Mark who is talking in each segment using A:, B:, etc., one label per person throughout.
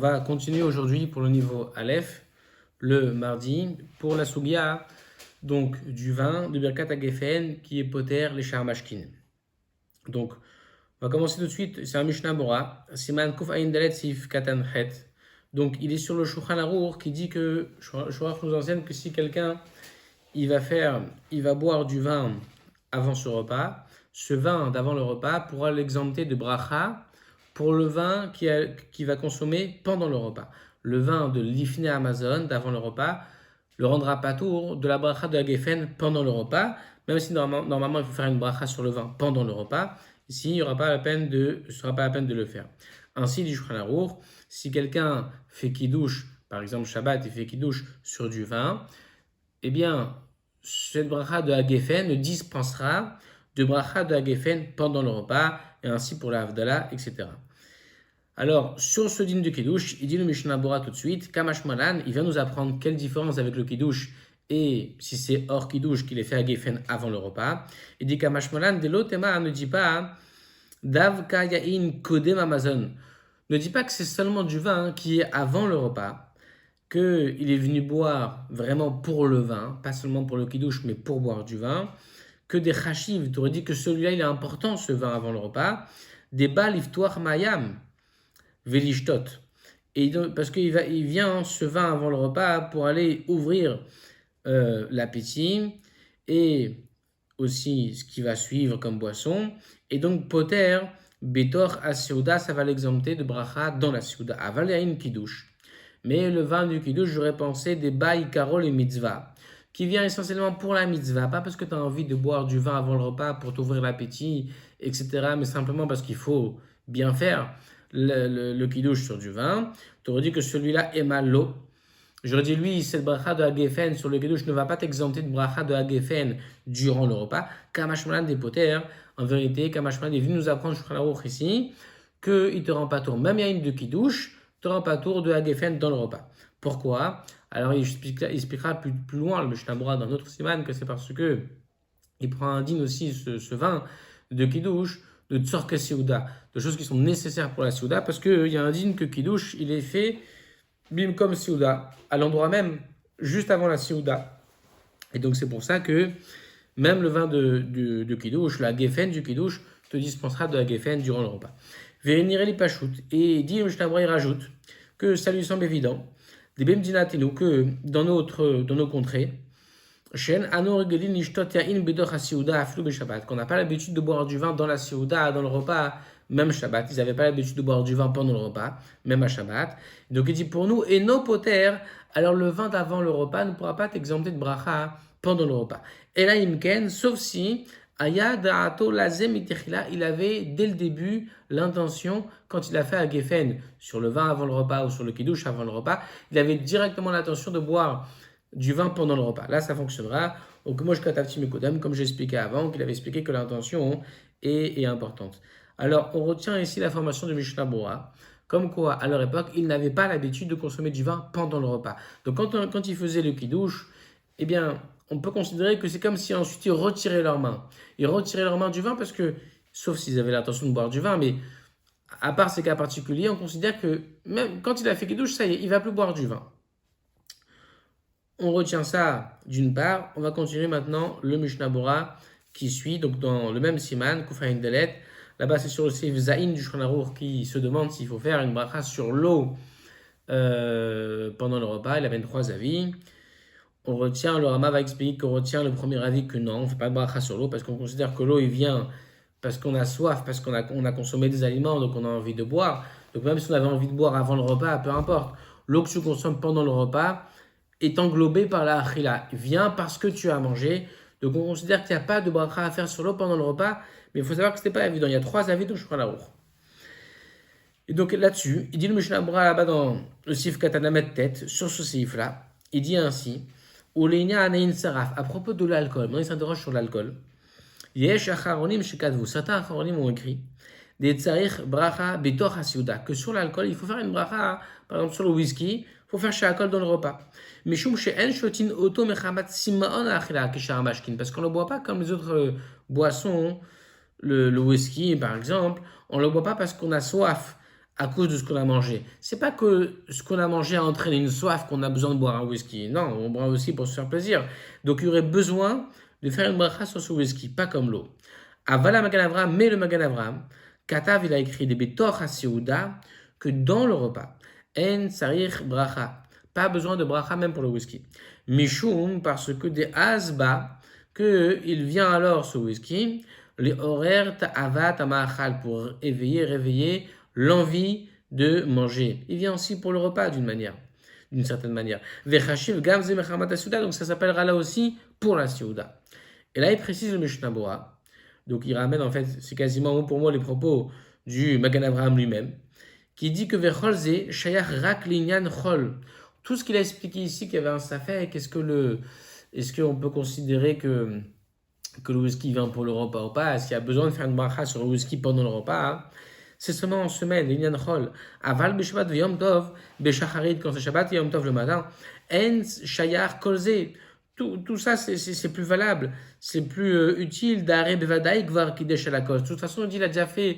A: va continuer aujourd'hui pour le niveau Aleph, le mardi, pour la Sugia, donc du vin de Birkat HaGefen qui est poter les Sharmashkin. Donc, on va commencer tout de suite, c'est un Mishnah Bora, Siman Kuf Ayin Dalet Sif Katan Het. Donc, il est sur le Shulchan Arour qui dit que, Shulchan nous enseigne que si quelqu'un il va boire du vin avant ce repas, ce vin d'avant le repas pourra l'exempter de bracha pour le vin qu'il va consommer pendant le repas. Le vin de l'Ifne Amazon d'avant le repas le rendra pas tour de la bracha de la Geffen pendant le repas, même si normalement il faut faire une bracha sur le vin pendant le repas. Ici, il n'y sera pas la peine de le faire. Ainsi, dit Shulchan Arour, si quelqu'un fait kiddush, par exemple Shabbat, il fait kiddush sur du vin, eh bien, cette bracha de Hagefen ne dispensera de bracha de Hagefen pendant le repas, et ainsi pour la Havdalah, etc. Alors, sur ce dîme de Kiddush, il dit le Mishnah Bora tout de suite, Kamash Malan, il vient nous apprendre quelle différence avec le Kiddush, et si c'est hors Kiddush qu'il est fait Hagefen avant le repas. Il dit Kamash Malan, de l'otema ne dit pas Dav Kayain Kodem Amazon. Ne dit pas que c'est seulement du vin qui est avant le repas, qu'il est venu boire vraiment pour le vin, pas seulement pour le kiddush, mais pour boire du vin, que des chashiv, tu aurais dit que celui-là, il est important, ce vin avant le repas, des bal iftoar mayam, velishtot. Et donc, parce qu'il vient, ce vin avant le repas, pour aller ouvrir l'appétit, et aussi ce qui va suivre comme boisson, et donc poter, betor asiouda, ça va l'exempter de bracha dans la siouda, avalayin kiddush. Mais le vin du kiddush, j'aurais pensé des baï karol et mitzvah, qui vient essentiellement pour la mitzvah, pas parce que tu as envie de boire du vin avant le repas pour t'ouvrir l'appétit, etc., mais simplement parce qu'il faut bien faire le kiddush sur du vin. Tu aurais dit que celui-là est mal l'eau. J'aurais dit, lui, cette bracha de Hagefen sur le kiddush ne va pas t'exempter de bracha de Hagefen durant le repas. Kamashmalan des poter, en vérité, Kamashmalan est venu nous apprendre, Shulchan Aruch ici, qu'il ne te rend pas tour. Même il y a une de kiddush, te rend pas tour de Hagefen dans le repas. Pourquoi? Alors il expliquera plus loin le Mishnah Bora dans notre siman que c'est parce que il prend un din aussi ce vin de kiddush de tzorke seuda, de choses qui sont nécessaires pour la seuda, parce qu'il y a un din que kiddush il est fait bim comme seuda, à l'endroit même juste avant la seuda. Et donc c'est pour ça que même le vin de kiddush, la gefen du kiddush, te dispensera de la gefen durant le repas. Vénireli Pachout. Et dit Mishnah Bora, il rajoute que ça lui semble évident, des Bemdinatinu, que dans nos contrées, qu'on n'a pas l'habitude de boire du vin dans la Siouda, dans le repas, même Shabbat. Ils n'avaient pas l'habitude de boire du vin pendant le repas, même à Shabbat. Donc il dit pour nous, et nos poter, alors le vin d'avant le repas ne pourra pas t'exempter de bracha pendant le repas. Et là, imken, sauf si Aya da'ato lazem itechila, il avait dès le début l'intention, quand il a fait à Geffen sur le vin avant le repas ou sur le kiddush avant le repas, il avait directement l'intention de boire du vin pendant le repas. Là, ça fonctionnera. Donc, moi, je katavti mekodem, comme j'expliquais avant, qu'il avait expliqué que l'intention est importante. Alors, on retient ici l'information de Mishnah Bora, comme quoi, à leur époque, ils n'avaient pas l'habitude de consommer du vin pendant le repas. Donc, quand ils faisaient le kiddush, eh bien, on peut considérer que c'est comme si ensuite ils retiraient leurs mains. Ils retiraient leurs mains du vin parce que, sauf s'ils avaient l'intention de boire du vin, mais à part ces cas particuliers, on considère que même quand il a fait kiddush, ça y est, il ne va plus boire du vin. On retient ça d'une part. On va continuer maintenant le Mishnah Bora qui suit, donc dans le même siman, Kufayin Delet. Là-bas, c'est sur le Seif Zain du Shulchan Aruch qui se demande s'il faut faire une bracha sur l'eau pendant le repas. Il a 23 avis. On retient, le Rama va expliquer qu'on retient le premier avis que non, on ne fait pas de bracha sur l'eau parce qu'on considère que l'eau, il vient parce qu'on a soif, parce qu'on a consommé des aliments, donc on a envie de boire. Donc même si on avait envie de boire avant le repas, peu importe, l'eau que tu consommes pendant le repas est englobée par la achila, vient parce que tu as mangé. Donc on considère qu'il n'y a pas de bracha à faire sur l'eau pendant le repas, mais il faut savoir que ce n'était pas évident. Il y a 3 avis de Shulchan Aruch. Et donc là-dessus, il dit le Mishnah Bora là-bas dans le Sif Katanamet tête, sur ce Sif-là, il dit ainsi, à propos de l'alcool, maintenant il s'interroge sur l'alcool. Certains acharonim ont écrit que sur l'alcool, il faut faire une bracha, par exemple sur le whisky, il faut faire shakol dans le repas. Parce qu'on ne le boit pas comme les autres boissons, le whisky par exemple, on ne le boit pas parce qu'on a soif à cause de ce qu'on a mangé. C'est pas que ce qu'on a mangé a entraîné une soif qu'on a besoin de boire un whisky. Non, on boit aussi pour se faire plaisir. Donc il y aurait besoin de faire une bracha sur ce whisky, pas comme l'eau. Avala Magan Avraham, mais le Magan Avraham, Katav, il a écrit des Betor HaSeuda, que dans le repas, En Sarich Bracha, pas besoin de bracha même pour le whisky. Mishum, parce que des Asba, qu'il vient alors ce whisky, les horaires ta'avat amachal, pour réveiller l'envie de manger. Il vient aussi pour le repas d'une certaine manière. Vechashiv gam ze mechamat asouda, donc ça s'appellera là aussi pour la siouda. Et là, il précise le Mishnah Bora. Donc, il ramène, en fait, c'est quasiment mot pour mot les propos du Magan Avraham lui-même, qui dit que Vechol ze shayach rak linyan chol. Tout ce qu'il a expliqué ici, qu'il y avait un safek, est-ce qu'on peut considérer que le whisky vient pour le repas ou pas? Est-ce qu'il y a besoin de faire une bracha sur le whisky pendant le repas, hein? C'est seulement en semaine, linyan chol. Aval b'shabbat v'yom tov, b'shacharit, quand c'est Shabbat, yom tov le matin. En shayach kolze. Tout ça, c'est plus valable, c'est plus utile d'arrêt bevadaï gvar kidesh à la cause. De toute façon, il a déjà fait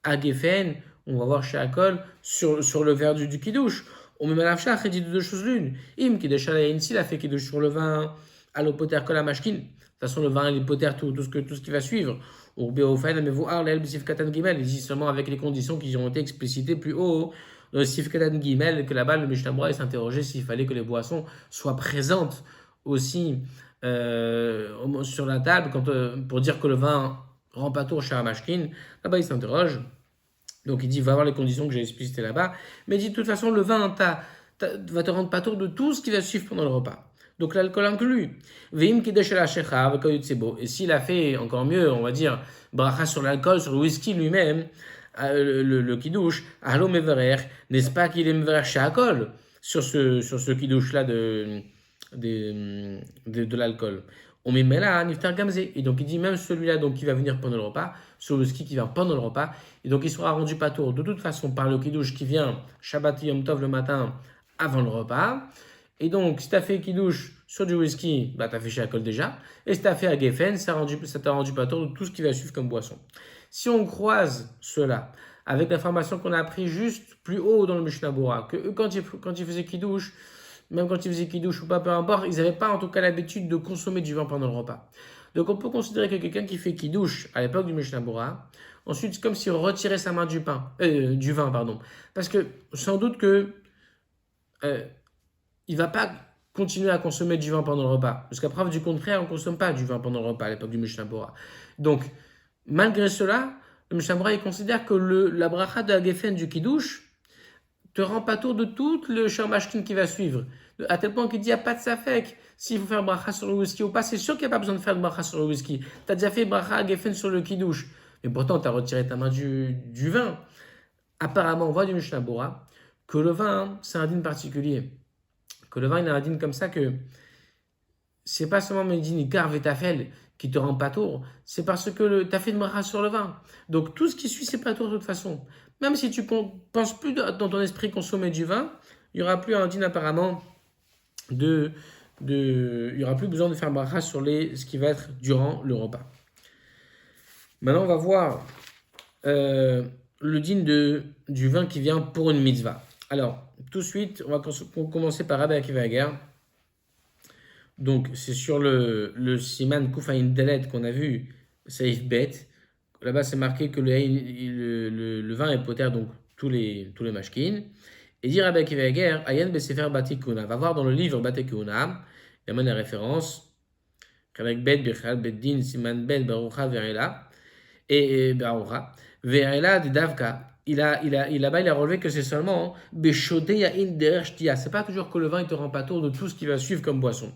A: à Geffen, on va voir chez Akol, sur le verre du kidouche. On met malafcha, il dit deux choses l'une. Im kidesh à la il a fait kidouche sur le vin à l'opoter kol à mashkin. De toute façon, le vin, l'hypoter, tout ce qui va suivre. Ou beofen, mais vous arlel b'sif katan gimel, il dit seulement avec les conditions qui ont été explicitées plus haut. Le sif katan gimel, que là-bas, le Mishnah Bora s'interrogeait s'il fallait que les boissons soient présentes aussi sur la table pour dire que le vin rend pas tour chez Ramashkin. Là-bas, il s'interroge. Donc, il dit, va voir les conditions que j'ai explicitées là-bas. Mais il dit, de toute façon, le vin va te rendre pas tour de tout ce qui va suivre pendant le repas. Donc, l'alcool inclus. Et s'il a fait encore mieux, on va dire, bracha sur l'alcool, sur le whisky lui-même, le kidouche, allo meverer, n'est-ce pas qu'il est meverer chez Akol sur ce kidouche-là de l'alcool. On met là, niftar gamze. Et donc il dit même celui-là donc, qui va venir pendant le repas, sur le ski qui vient pendant le repas, et donc il sera rendu pas tour de toute façon par le kidouche qui vient Shabbat Yom Tov le matin avant le repas. Et donc si tu as fait kidouche sur du whisky, bah tu as fait chez Akol déjà. Et si tu as fait à Geffen, ça t'a rendu pas tour de tout ce qui va suivre comme boisson. Si on croise cela avec l'information qu'on a appris juste plus haut dans le Mishnah Bora, que eux, quand ils faisaient kidouche, même quand ils faisaient kidouche ou pas, peu importe, ils n'avaient pas en tout cas l'habitude de consommer du vin pendant le repas. Donc on peut considérer que quelqu'un qui fait kidouche à l'époque du Mishnah Bora, ensuite c'est comme s'il retirait sa main du vin, pardon. Parce que sans doute que il va pas continuer à consommer du vin pendant le repas. Parce qu'à preuve du contraire, on ne consomme pas du vin pendant le repas à l'époque du Mishnah Bora. Donc, malgré cela, le Mishnah Bora il considère que la bracha de la Geffen du kidouche te rend pas tour de tout le shamashkin qui va suivre. À tel point qu'il dit, il n'y a pas de safek. S'il faut faire bracha sur le whisky ou pas, c'est sûr qu'il n'y a pas besoin de faire de bracha sur le whisky. Tu as déjà fait bracha à Geffen sur le kidouche. Mais pourtant, tu as retiré ta main du vin. Apparemment, on voit du Mishnah Bora que le vin, c'est un din particulier. Que le vin, il a un din comme ça que c'est pas seulement Medine Ikar Vetafel qui te rend pas tour, c'est parce que tu as fait une bracha sur le vin. Donc tout ce qui suit, c'est pas tour de toute façon. Même si tu penses plus dans ton esprit consommer du vin, il n'y aura plus un din apparemment il n'y aura plus besoin de faire bracha sur ce qui va être durant le repas. Maintenant, on va voir le din du vin qui vient pour une mitzvah. Alors, tout de suite, on va commencer par Rabbi Akiva Hager. Donc, c'est sur le Siman Kufayin Delet qu'on a vu, Saif Bet. Là-bas, c'est marqué que le vin est poter, donc tous les mashkin. Et dit Rabbi Akiva Hager, Ayen Besefer Batikuna. Va voir dans le livre Batikuna, il y a même la référence. Avec Bet, Birchal, Beddin, Siman Bet, Barucha, Verela. Et Barucha. Verela de Davka. Là-bas, il a relevé que c'est seulement Beshodeya in dereshtia. C'est pas toujours que le vin il te rend pas tour de tout ce qui va suivre comme boisson.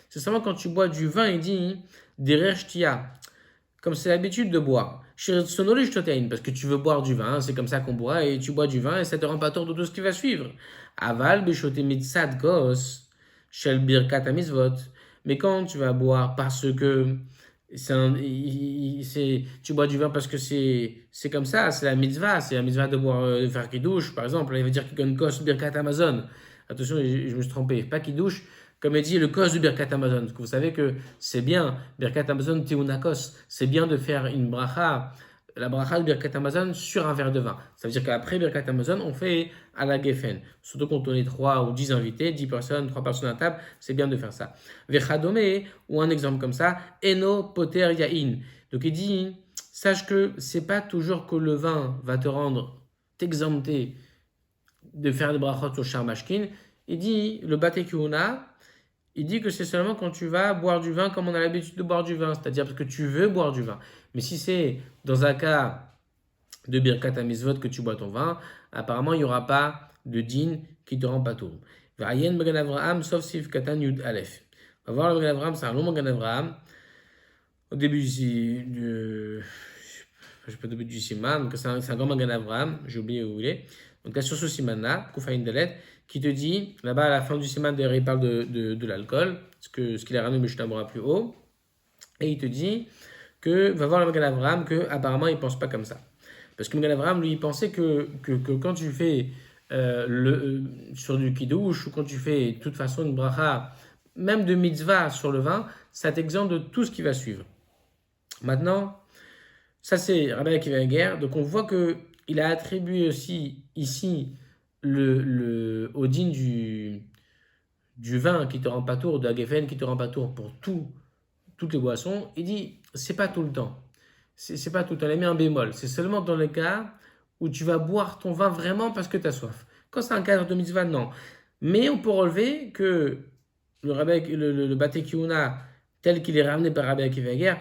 A: C'est seulement quand tu bois du vin, il dit dereshtia. Comme c'est l'habitude de boire. Parce que tu veux boire du vin, c'est comme ça qu'on boit, et tu bois du vin et ça te rend pas tour de tout ce qui va suivre. Aval Beshote mitzad gos shel birkat amizvot. Mais quand tu vas boire parce que tu bois du vin parce que c'est comme ça, c'est la mitzvah de boire, de faire kidouche, par exemple. Il veut dire qu'il kos birkat Amazon. Attention, je me suis trompé, pas kidouche, comme il dit le kos du birkat Amazon. Parce que vous savez que c'est bien, birkat Amazon tiunakos, c'est bien de faire une bracha la bracha de Birkat Hamazon sur un verre de vin. Ça veut dire qu'après Birkat Hamazon, on fait à la Geffen. Surtout quand on est 3 ou 10 invités, 10 personnes, 3 personnes à table, c'est bien de faire ça. Vechadome, ou un exemple comme ça, Eno Poter Yain. Donc il dit, sache que c'est pas toujours que le vin va te rendre, t'exempter de faire des brachot sur Sharmashkin. Il dit, le Batekuna, il dit que c'est seulement quand tu vas boire du vin comme on a l'habitude de boire du vin, c'est-à-dire parce que tu veux boire du vin. Mais si c'est dans un cas de Birkat HaMitzvot que tu bois ton vin, apparemment il n'y aura pas de din qui te rend pas tour. V'ayen Magan Avraham, sauf Sif Katan Yud Aleph. On va voir le Magan Avraham, c'est un long Magan Avraham. Au début du Siman, donc c'est un grand Magan Avraham, j'ai oublié où il est. Donc là, sur ce Siman-là, Koufaïn Dalet, qui te dit, là-bas à la fin du Siman, d'ailleurs, il parle de l'alcool, ce qu'il a ramené Mishnah Bora plus haut, et il te dit que, va voir le Magan Avraham, qu'apparemment il ne pense pas comme ça. Parce que Magan Avraham, lui, il pensait que quand tu fais sur du kiddush, ou quand tu fais de toute façon une bracha, même de mitzvah sur le vin, ça t'exempte de tout ce qui va suivre. Maintenant, ça c'est Rabbi Akiva Eger, donc on voit qu'il a attribué aussi ici au din du vin qui te rend pas tour, de la geffen qui te rend pas tour pour toutes les boissons. Il dit, c'est pas tout le temps. C'est pas tout le temps. Il a mis un bémol. C'est seulement dans le cas où tu vas boire ton vin vraiment parce que tu as soif. Quand c'est un cadre de mitzvah, non. Mais on peut relever que le Bate Kiuna, tel qu'il est ramené par Rabbi Akiva Eger,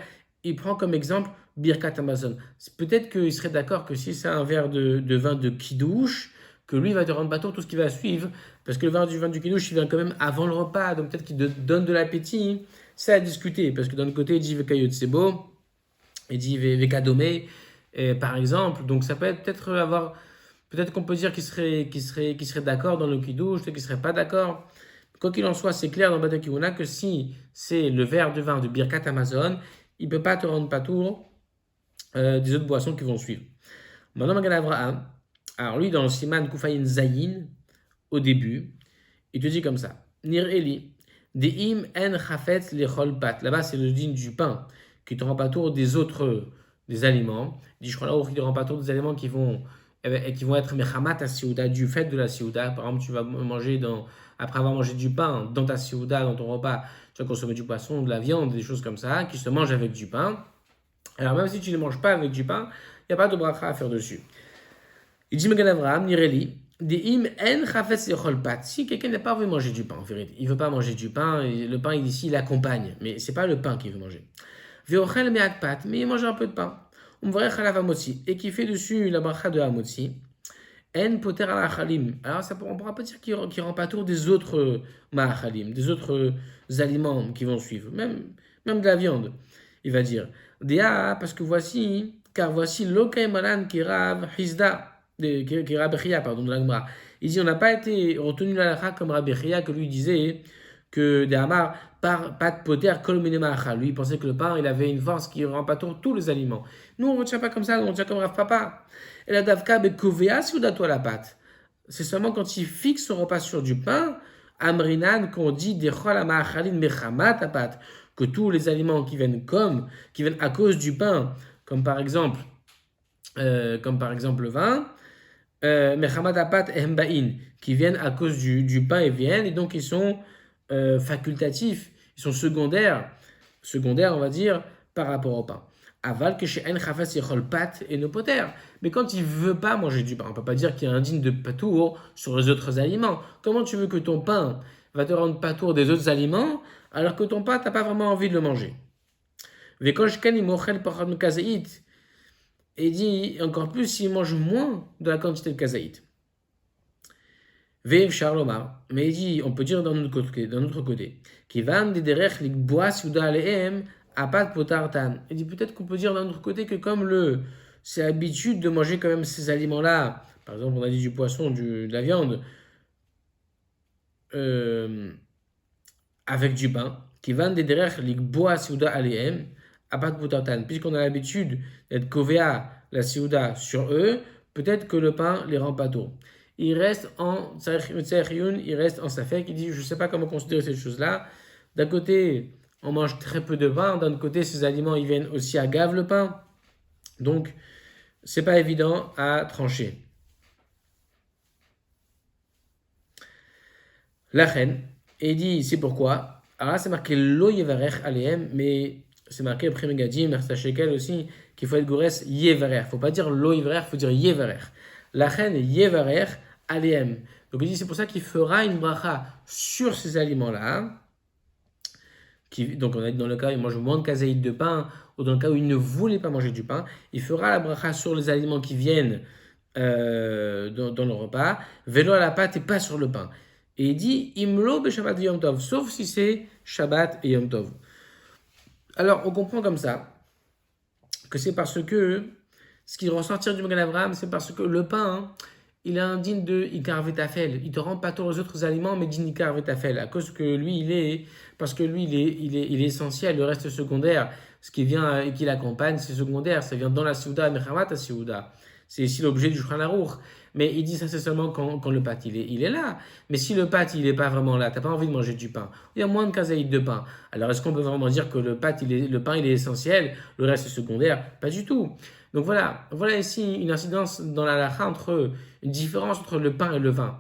A: il prend comme exemple Birkat Hamazon. Peut-être qu'il serait d'accord que si c'est un verre de vin de kiddush, que lui va te rendre bateau tout ce qui va suivre, parce que le vin du kiddush, il vient quand même avant le repas, donc peut-être qu'il te donne de l'appétit. C'est à discuter, parce que d'un côté, il dit Vekayot Sebo, il dit Vekadome, par exemple, donc ça peut-être avoir, peut-être qu'on peut dire qu'il serait d'accord dans le kiddush, peut-être qu'il serait pas d'accord. Quoi qu'il en soit, c'est clair dans Bate Kiuna que si c'est le verre de vin de Birkat Hamazon, il ne peut pas te rendre patour des autres boissons qui vont suivre. Maintenant, Magan Avraham, alors lui, dans le Siman Koufayin Zayin, au début, il te dit comme ça, Nir Eli, Deim en chafetz lechol pat. Là-bas, c'est le din du pain, qui te rend patour des aliments. Il dit, je crois là, qui te rend patour des aliments qui vont être mechamat à Siouda, du fait de la Siouda. Par exemple, tu vas manger après avoir mangé du pain dans ta Siouda, dans ton repas, tu vas consommer du poisson, de la viande, des choses comme ça, qui se mangent avec du pain. Alors même si tu ne les manges pas avec du pain, il n'y a pas de bracha à faire dessus. Il dit Magan Avraham, Nireli, Deim en chafetz lechol pat. Si quelqu'un n'a pas envie de manger du pain, en vérité, il ne veut pas manger du pain, et le pain ici il accompagne, mais ce n'est pas le pain qu'il veut manger. Veochel me'at pat, mais il mange un peu de pain. Umvrech chalav hamotzi, et qui fait dessus la bracha de hamotzi. En poter al achalim. Alors on ne pourra pas dire qu'il rend pas tour des autres ma'achalim, des autres aliments qui vont suivre, même de la viande. Il va dire Dea, parce que car voici Lokay Malan Kirav Hizda, Kirav Bechia, pardon, de l'Agmara. Il dit on n'a pas été retenu la lacha comme Rabbi Chia que lui disait que de Hamar, pas de poter, kol minemacha. Lui, il pensait que le pain, il avait une force qui rend pas tour tous les aliments. Nous, on ne retient pas comme ça, on retient comme Rav Papa. Et la davka bekovea soudato la pâte. C'est seulement quand il fixe son repas sur du pain, amrinan, qu'on dit dechol amachalin mechamat apat, que tous les aliments qui viennent à cause du pain, comme par exemple le vin, mechamat apat ehmbain, qui viennent à cause du pain et viennent, et donc ils sont facultatifs, ils sont secondaires, on va dire, par rapport au pain. Aval que chez en chafetz yechol pat et no poter. Mais quand il veut pas manger du pain, on peut pas dire qu'il y a un digne de patour sur les autres aliments. Comment tu veux que ton pain va te rendre patour des autres aliments alors que ton pain, tu n'as pas vraiment envie de le manger? Vekoshken imochel pachad mekazaït. Et dit encore plus s'il mange moins de la quantité de kazaït. Vev Charlomar. Mais il dit, on peut dire d'un autre côté, qui van de derech likboa souda alehem apat potartan. Il dit peut-être qu'on peut dire d'un autre côté que comme c'est l'habitude de manger quand même ces aliments-là, par exemple on a dit du poisson, de la viande, avec du pain, qui van de derech likboa souda alehem apat potartan. Puisqu'on a l'habitude d'être kovea la souda sur eux, peut-être que le pain les rend pas tôt. Il reste en safek, il dit je ne sais pas comment considérer ces choses-là. D'un côté, on mange très peu de pain, d'un autre côté, ces aliments ils viennent aussi à gave le pain. Donc, c'est pas évident à trancher. La reine, et il dit c'est pourquoi. Alors là, c'est marqué lo yevarech aleem, mais c'est marqué après Megadim, Mersa Shekel aussi, qu'il faut être gourès yevarech. Faut pas dire lo yevarech, faut dire yevarech. La reine yevarech aleem. Donc il dit c'est pour ça qu'il fera une bracha sur ces aliments-là. Donc on est dans le cas où il mange moins de kazaïd de pain, ou dans le cas où il ne voulait pas manger du pain, il fera la bracha sur les aliments qui viennent dans le repas, vélo à la pâte et pas sur le pain. Et il dit Imlo be Shabbat Yom Tov, sauf si c'est Shabbat et Yom Tov. Alors on comprend comme ça que c'est parce que ce qui ressortir du Magan Avraham, c'est parce que le pain, il est indigne de Ikar Vetafel. Il te rend pas tous les autres aliments, mais digne Ikar Vetafel. À cause que lui, parce que lui, il est essentiel. Le reste secondaire, ce qui vient et qui l'accompagne, c'est secondaire. Ça vient dans la Siouda, Mechamat Siouda. C'est ici l'objet du Shulchan Aruch. Mais il dit ça, c'est seulement quand le pâte, il est là. Mais si le pâte, il n'est pas vraiment là, tu n'as pas envie de manger du pain, il y a moins de kazaïd de pain. Alors, est-ce qu'on peut vraiment dire que le pain, il est essentiel, le reste est secondaire? Pas du tout. Donc voilà ici une incidence dans la halakha entre une différence entre le pain et le vin.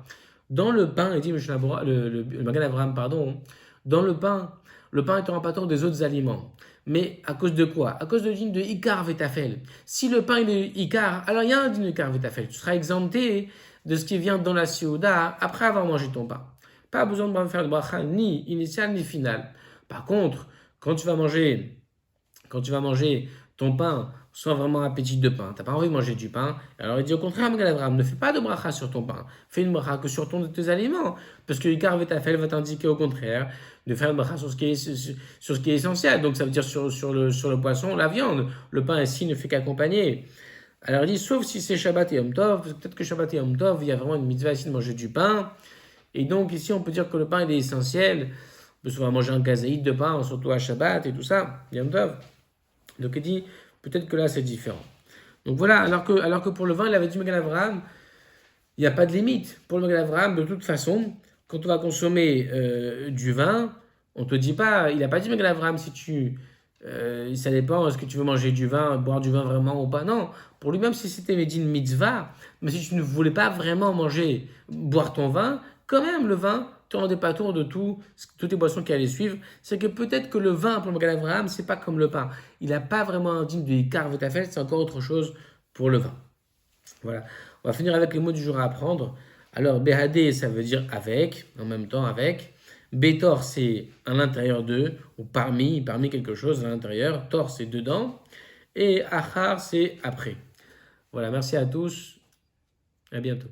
A: Dans le pain, il dit le Magan Avraham, pardon, dans le pain est en rapport des autres aliments. Mais à cause de quoi? À cause de digne de Ikar Vetafel. Si le pain il est Ikar, alors il y a un digne de Ikar Vetafel. Tu seras exempté de ce qui vient dans la Siouda après avoir mangé ton pain. Pas besoin de faire de bracha ni initial ni final. Par contre, quand tu vas manger ton pain sans vraiment appétit de pain, tu n'as pas envie de manger du pain, alors il dit au contraire, Magan Avraham, ne fais pas de bracha sur ton pain, fais une bracha que sur tes aliments, parce que Ikar Vetafel va t'indiquer au contraire de faire une bracha sur ce qui est essentiel, donc ça veut dire sur le poisson, la viande, le pain ici ne fait qu'accompagner. Alors il dit, sauf si c'est Shabbat et Yom Tov, parce que peut-être que Shabbat et Yom Tov, il y a vraiment une mitzvah ici de manger du pain, et donc ici on peut dire que le pain il est essentiel, parce qu'on va manger un kazaïd de pain, surtout à Shabbat et tout ça, Yom Tov. Donc il dit, peut-être que là c'est différent. Donc voilà, alors que pour le vin, il avait dit Magan Avraham, il n'y a pas de limite. Pour le Magan Avraham, de toute façon, quand on va consommer du vin, on ne te dit pas, il n'a pas dit Magan Avraham ça dépend, est-ce que tu veux manger du vin, boire du vin vraiment ou pas. Non, pour lui-même, si c'était Medine Mitzvah, mais si tu ne voulais pas vraiment boire ton vin, quand même le vin te rendait pas tour de toutes les boissons qui allaient suivre. C'est que peut-être que le vin pour le Magan Avraham, c'est pas comme le pain. Il n'a pas vraiment un digne de Ikar Vetafel, c'est encore autre chose pour le vin. Voilà. On va finir avec les mots du jour à apprendre. Alors, Behadé, ça veut dire avec, en même temps avec. Betor, c'est à l'intérieur de, ou parmi quelque chose à l'intérieur. Tor, c'est dedans. Et Achar, c'est après. Voilà, merci à tous. À bientôt.